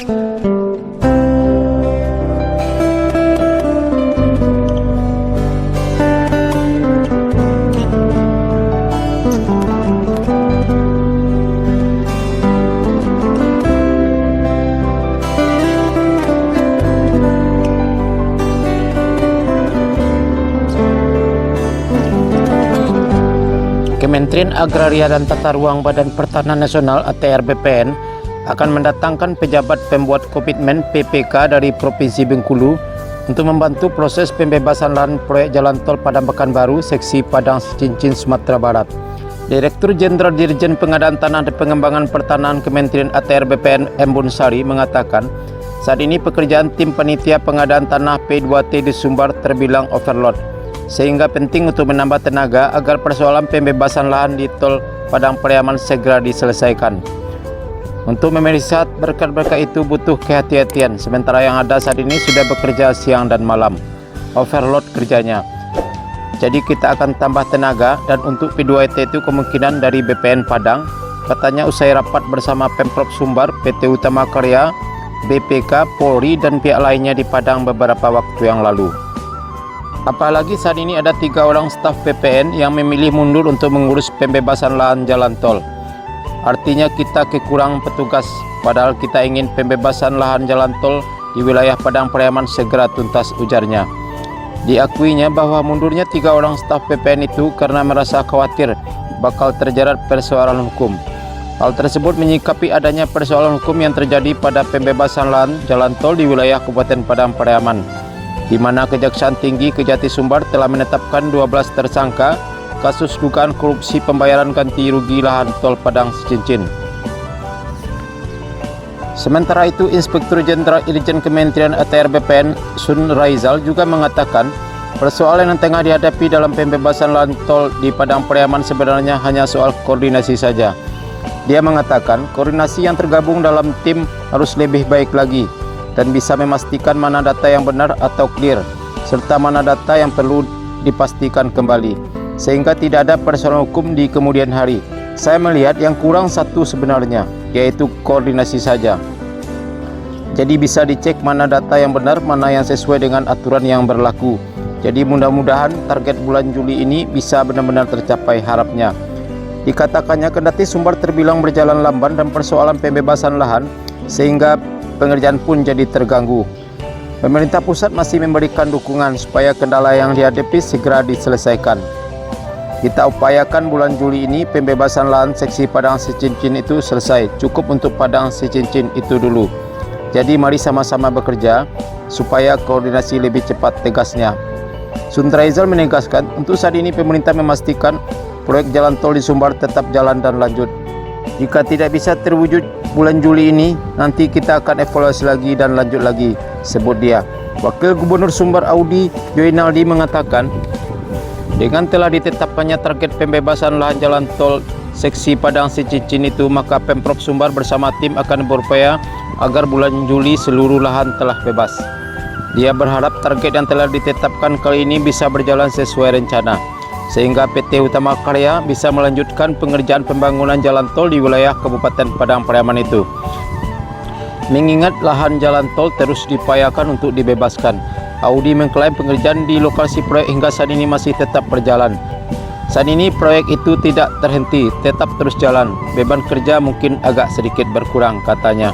Kementerian Agraria dan Tata Ruang Badan Pertanahan Nasional ATR BPN akan mendatangkan pejabat pembuat komitmen PPK dari Provinsi Bengkulu untuk membantu proses pembebasan lahan proyek Jalan Tol Padang Pekanbaru seksi Padang Sicincin Sumatera Barat. Direktur Jenderal Dirjen Pengadaan Tanah dan Pengembangan Pertanahan Kementerian ATR BPN Embun Sari mengatakan saat ini pekerjaan tim panitia pengadaan tanah P2T di Sumbar terbilang overload, sehingga penting untuk menambah tenaga agar persoalan pembebasan lahan di Tol Padang Pariaman segera diselesaikan. Untuk memelihara berkat-berkat itu butuh kehati-hatian, sementara yang ada saat ini sudah bekerja siang dan malam, overload kerjanya. Jadi kita akan tambah tenaga, dan untuk P2T itu kemungkinan dari BPN Padang, katanya usai rapat bersama Pemprov Sumbar, PT Utama Karya, BPK, Polri dan pihak lainnya di Padang beberapa waktu yang lalu. Apalagi saat ini ada 3 orang staf BPN yang memilih mundur untuk mengurus pembebasan lahan jalan tol. Artinya kita kekurangan petugas, padahal kita ingin pembebasan lahan jalan tol di wilayah Padang Pariaman segera tuntas, ujarnya. Diakuinya bahwa mundurnya 3 orang staf BPN itu karena merasa khawatir bakal terjerat persoalan hukum. Hal tersebut menyikapi adanya persoalan hukum yang terjadi pada pembebasan lahan jalan tol di wilayah Kabupaten Padang Pariaman, di mana Kejaksaan Tinggi Kejati Sumbar telah menetapkan 12 tersangka kasus dugaan korupsi pembayaran ganti rugi lahan tol Padang Sicincin. Sementara itu, Inspektur Jenderal Irjen Kementerian ATR BPN Sun Raizal juga mengatakan persoalan yang tengah dihadapi dalam pembebasan lahan tol di Padang Pariaman sebenarnya hanya soal koordinasi saja. Dia mengatakan koordinasi yang tergabung dalam tim harus lebih baik lagi dan bisa memastikan mana data yang benar atau clear, serta mana data yang perlu dipastikan kembali, sehingga tidak ada persoalan hukum di kemudian hari. Saya melihat yang kurang satu sebenarnya, yaitu koordinasi saja. Jadi bisa dicek mana data yang benar, mana yang sesuai dengan aturan yang berlaku. Jadi mudah-mudahan target bulan Juli ini bisa benar-benar tercapai, harapnya. Dikatakannya kendati Sumbar terbilang berjalan lamban dan persoalan pembebasan lahan, sehingga pengerjaan pun jadi terganggu. Pemerintah pusat masih memberikan dukungan supaya kendala yang dihadapi segera diselesaikan. Kita upayakan bulan Juli ini pembebasan lahan seksi Padang Sicincin itu selesai. Cukup untuk Padang Sicincin itu dulu. Jadi mari sama-sama bekerja supaya koordinasi lebih cepat, tegasnya. Sun Raizal menegaskan untuk saat ini pemerintah memastikan proyek jalan tol di Sumbar tetap jalan dan lanjut. Jika tidak bisa terwujud bulan Juli ini, nanti kita akan evaluasi lagi dan lanjut lagi, sebut dia. Wakil Gubernur Sumbar Audi Joinaldi mengatakan, dengan telah ditetapkannya target pembebasan lahan jalan tol seksi Padang Sicincin itu, maka Pemprov Sumbar bersama tim akan berupaya agar bulan Juli seluruh lahan telah bebas. Dia berharap target yang telah ditetapkan kali ini bisa berjalan sesuai rencana, sehingga PT Utama Karya bisa melanjutkan pengerjaan pembangunan jalan tol di wilayah Kabupaten Padang Pariaman itu. Mengingat lahan jalan tol terus diupayakan untuk dibebaskan, Audi mengklaim pengerjaan di lokasi proyek hingga saat ini masih tetap berjalan. Saat ini proyek itu tidak terhenti, tetap terus jalan. Beban kerja mungkin agak sedikit berkurang, katanya.